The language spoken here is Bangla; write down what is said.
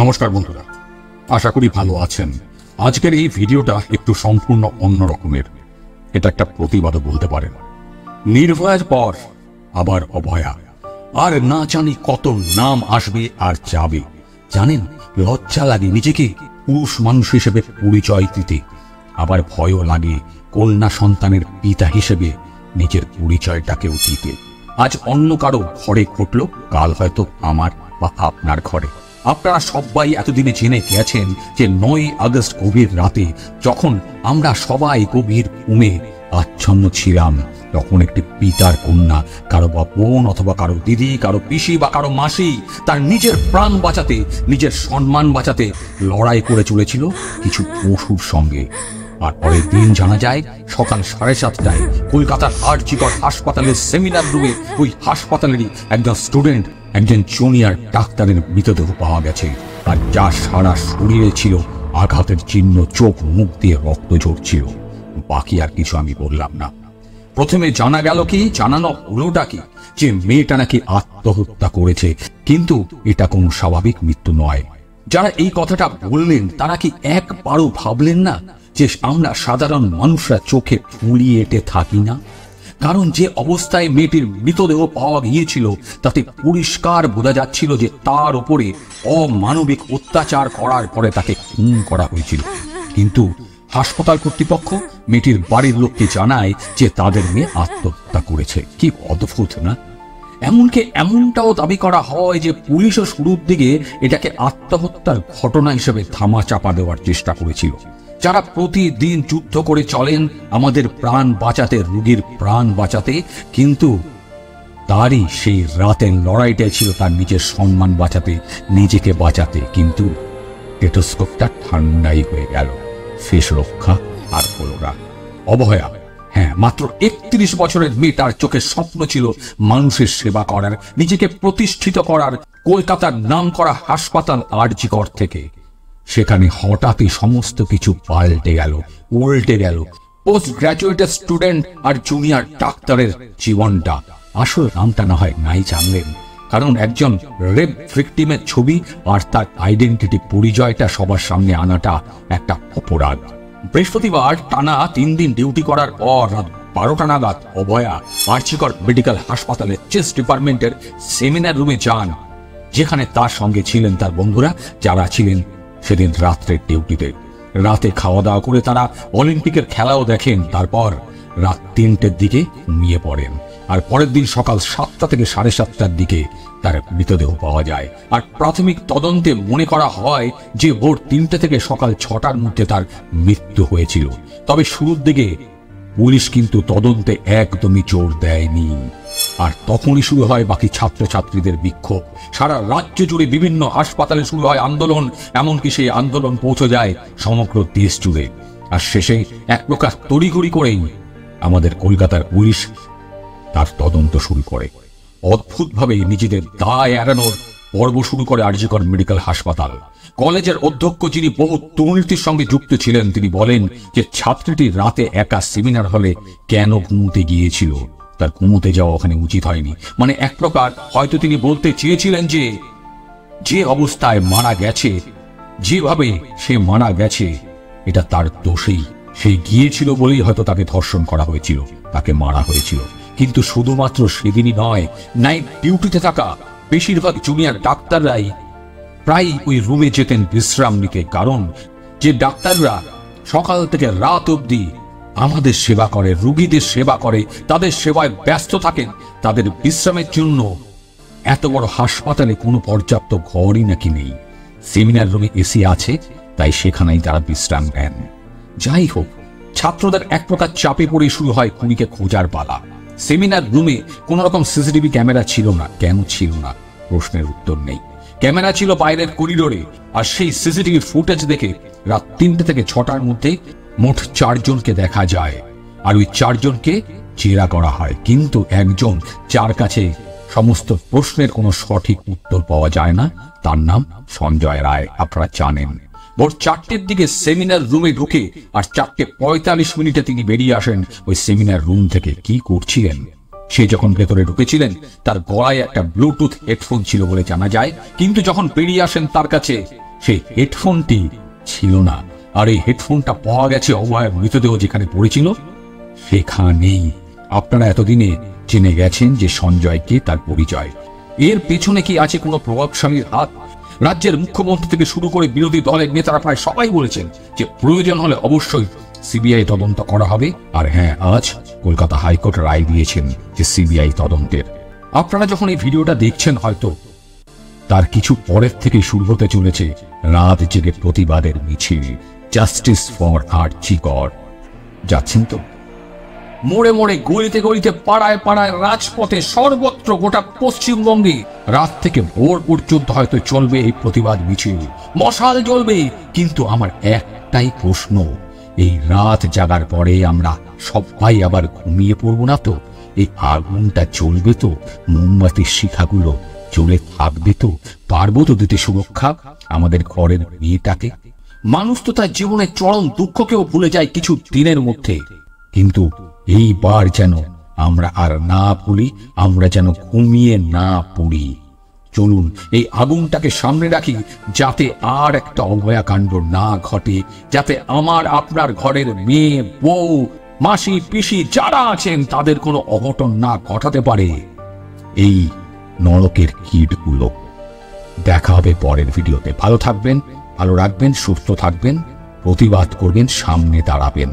নমস্কার বন্ধুরা, আশা করি ভালো আছেন। আজকের এই ভিডিওটা একটু সম্পূর্ণ অন্য রকমের। এটা একটা প্রতিবাদও বলতে পারেন। নির্ভয়ার পর আবার অভয়া, আর না জানি কত নাম আসবে আর যাবে। জানেন, লজ্জা লাগে নিজেকে পুরুষ মানুষ হিসেবে পরিচয় দিতে, আবার ভয়ও লাগে কন্যা সন্তানের পিতা হিসেবে নিজের পরিচয়টাকেও দিতে। আজ অন্য কারো ঘরে ঘটল, কাল হয়তো আমার বা আপনার ঘরে। আপনারা সবাই এতদিনে জেনে গেছেন যে 9 আগস্ট গভীর রাতে যখন আমরা সবাই গভীর ঘুমে আচ্ছন্ন ছিলাম, তখন একটি পিতার কন্যা, কারো বা বোন অথবা কারো দিদি, কারো পিসি বা কারো মাসি, তার নিজের প্রাণ বাঁচাতে, নিজের সম্মান বাঁচাতে লড়াই করে চলেছিল কিছু পশুর সঙ্গে। আর পরের দিন জানা যায় সকাল 7:30টায় কলকাতার আরজিকর হাসপাতালের সেমিনার রুমে ওই হাসপাতালেরই একজন স্টুডেন্ট, একজন জুনিয়র ডাক্তারের মৃতদেহ পাওয়া গেছে। আর যার সারা শরীরে ছিল আঘাতের চিহ্ন, চোখ মুখ দিয়ে রক্ত ঝরছিল। বাকি আর কিছু আমি বললাম না। প্রথমে জানা গেল কি, জানানো হলোটা কি, যে মেয়েটা নাকি আত্মহত্যা করেছে, কিন্তু এটা কোনো স্বাভাবিক মৃত্যু নয়। যারা এই কথাটা বললেন তারা কি একবারও ভাবলেন না যে আমরা সাধারণ মানুষরা চোখে ফুলিয়ে এঁটে থাকি না? কারণ যে অবস্থায় মেয়েটির মৃতদেহ পাওয়া গিয়েছিল তাতে পরিষ্কার বোঝা যাচ্ছিল যে তার উপরে অমানবিক অত্যাচার করার পরে তাকে খুন করা হয়েছিল। কিন্তু হাসপাতাল কর্তৃপক্ষ মেয়েটির বাড়ির লোককে জানায় যে তাদের মেয়ে আত্মহত্যা করেছে। কি অদ্ভুত না? এমনকি এমনটাও দাবি করা হয় যে পুলিশও শুরুর দিকে এটাকে আত্মহত্যার ঘটনা হিসেবে ধামা চাপা দেওয়ার চেষ্টা করেছিল। যারা প্রতিদিন যুদ্ধ করে চলেন আমাদের প্রাণ বাঁচাতে, রোগীর প্রাণ বাঁচাতে, কিন্তু তারই সেই রাতের লড়াইটাই ছিল তার নিজের সম্মান বাঁচাতে, নিজেকে বাঁচাতে। কিন্তু টেটোস্কোপটা ঠান্ডাই হয়ে গেল, শেষ রক্ষা আর হলো না। অভয়া, হ্যাঁ, মাত্র 31 বছরের মেয়েটার চোখের স্বপ্ন ছিল মানুষের সেবা করার, নিজেকে প্রতিষ্ঠিত করার। কলকাতার নামকরা হাসপাতাল আরজিকর থেকে সেখানে হঠাৎই সমস্ত কিছু পাল্টে গেল, উল্টে গেল। পোস্ট গ্রাজুয়েটেড স্টুডেন্ট আর জুনিয়র ডাক্তারের জীবনটা, আসল নামটা না হয় নাই জানলেন, কারণ একজন রেপ ভিকটিমের ছবি আর তার আইডেন্টিটি পরিচয়টা সবার সামনে আনাটা একটা অপরাধ। বৃহস্পতিবার টানা 3 দিন ডিউটি করার পর রাত 12টা নাগাদ অভয়া আরজিকর মেডিকেল হাসপাতালের চেস্ট ডিপার্টমেন্টের সেমিনার রুমে যান, যেখানে তার সঙ্গে ছিলেন তার বন্ধুরা, যারা ছিলেন সেদিন রাত্রের ডিউটিতে। রাতে খাওয়া দাওয়া করে তারা অলিম্পিকের খেলাও দেখেন, তারপর রাত 3টের দিকে ঘুমিয়ে পড়েন। আর পরের দিন সকাল 7টা থেকে 7:30টার দিকে তার মৃতদেহ পাওয়া যায়। আর প্রাথমিক তদন্তে মনে করা হয় যে ভোর 3টে থেকে সকাল 6টার মধ্যে তার মৃত্যু হয়েছিল। তবে শুরুর দিকে পুলিশ কিন্তু তদন্তে একদমই জোর দেয়নি। আর তখনই শুরু হয় বাকি ছাত্রছাত্রীদের বিক্ষোভ। সারা রাজ্য জুড়ে বিভিন্ন হাসপাতালে শুরু হয় আন্দোলন, এমনকি সেই আন্দোলন পৌঁছে যায় সমগ্র দেশ জুড়ে। আর শেষে এক প্রকার তড়িঘড়ি করেই আমাদের কলকাতার পুলিশ তার তদন্ত শুরু করে। অদ্ভুতভাবে নিজেদের দায় এড়ানোর পর্ব শুরু করে আরজিকর মেডিকেল হাসপাতাল। কলেজের অধ্যক্ষ, যিনি বহু দুর্নীতির সঙ্গে যুক্ত ছিলেন, তিনি বলেন যে ছাত্রীটি রাতে একা সেমিনার হলে কেন ঘুমোতে গিয়েছিল, তার ঘুমোতে যাওয়া ওখানে উচিত হয়নি। মানে এক প্রকার হয়তো তিনি বলতে চেয়েছিলেন যে যে অবস্থায় মারা গেছে, যেভাবে সে মারা গেছে, এটা তার দোষেই। সে গিয়েছিল বলেই হয়তো তাকে ধর্ষণ করা হয়েছিল, তাকে মারা হয়েছিল। কিন্তু শুধুমাত্র সেদিনই নয়, নাইট ডিউটিতে থাকা বেশিরভাগ জুনিয়র ডাক্তাররাই প্রায় ওই রুমে যেতেন বিশ্রাম নিতে। কারণ যে ডাক্তাররা সকাল থেকে রাত অবধি আমাদের সেবা করে, রোগীদের সেবা করে, তাদের সেবায় ব্যস্ত থাকেন, তাদের বিশ্রামের জন্য এত বড় হাসপাতালে কোনো পর্যাপ্ত ঘরই নাকি নেই। সেমিনার রুমে এসি আছে, তাই সেখানেই তারা বিশ্রাম নেন। যাই হোক, ছাত্রদের এক প্রকার চাপে পড়ে শুরু হয় খুনিকে খোঁজার পালা। সেমিনার রুমে কোন রকম সিসিটিভি ক্যামেরা ছিল না। কেন ছিল না? প্রশ্নের উত্তর নেই। ক্যামেরা ছিল বাইরের করিডোরে, আর সেই সিসিটিভি ফুটেজ দেখে রাত 3টে থেকে 6টার মধ্যে মোট 4 জনকে দেখা যায়। আর ওই 4 জনকে জেরা করা হয়, কিন্তু একজন, যার কাছে সমস্ত প্রশ্নের কোনো সঠিক উত্তর পাওয়া যায় না, তার নাম সঞ্জয় রায়। আপনারা জানেন, ভোর 4টের দিকে সেমিনার রুমে ঢুকে আর 4:45 তিনি বেরিয়ে আসেন ওই সেমিনার রুম থেকে। কি করছিলেন? সে যখন ভেতরে ঢুকেছিলেন তার গলায় একটা ব্লুটুথ হেডফোন ছিল বলে জানা যায়, কিন্তু যখন বেরিয়ে আসেন তার কাছে সেই হেডফোনটি ছিল না। আর এই হেডফোনটা পাওয়া গেছে অভয়ের মৃতদেহ যেখানে পড়েছিল সেখানেই। আপনারা এতদিনে জেনে গেছেন যে সঞ্জয়কে, তার পরিচয়। এর পেছনে কি আছে কোনো প্রভাবশালীর হাত? রাজ্যের মুখ্যমন্ত্রী থেকে শুরু করে বিরোধী দলের নেতারা প্রায় সবাই বলেছেন যে প্রয়োজন হলে অবশ্যই সিবিআই তদন্ত করা হবে। আর হ্যাঁ, আজ কলকাতা হাইকোর্ট রায় দিয়েছেন যে সিবিআই তদন্তের। আপনারা যখন এই ভিডিওটা দেখছেন হয়তো তার কিছু পরের থেকে শুরু হতে চলেছে রাত জেগে প্রতিবাদের মিছিল, জাস্টিস ফর আরজি কর। যাচ্ছেন তো? মোড়ে মোড়ে, গলিতে গলিতে, পাড়ায় পাড়ায়, রাজপথে, সর্বত্র গোটা পশ্চিমবঙ্গে রাত থেকে ভোর পর্যন্ত হয়তো চলবে এই প্রতিবাদ মিছিল, মশাল জ্বলবে। কিন্তু আমার একটাই প্রশ্ন, এই রাত জাগার পরে আমরা সবাই আবার ঘুমিয়ে পড়বো না তো? এই আগুনটা চলবে তো? মোমবাতির শিখাগুলো জ্বলে থাকবে তো? পারবো তো দিতে সুরক্ষা আমাদের ঘরের মেয়েটাকে? মানুষ তো তার জীবনের চরম দুঃখকেও ভুলে যায় কিছু দিনের মধ্যে, কিন্তু এইবার যেন আমরা আর না ভুলি, আমরা যেন ঘুমিয়ে না পড়ি। চলুন এই আগুনটাকে সামনে রাখি, যাতে আর একটা অভয়াকাণ্ড না ঘটে, যাতে আমার আপনার ঘরের মেয়ে, বউ, মাসি, পিসি যারা আছেন তাদের কোনো অঘটন না ঘটাতে পারে এই নরকের কীটগুলো। দেখা হবে পরের ভিডিওতে। ভালো থাকবেন, ভালো রাখবেন, সুস্থ থাকবেন, প্রতিবাদ করবেন, সামনে দাঁড়াবেন।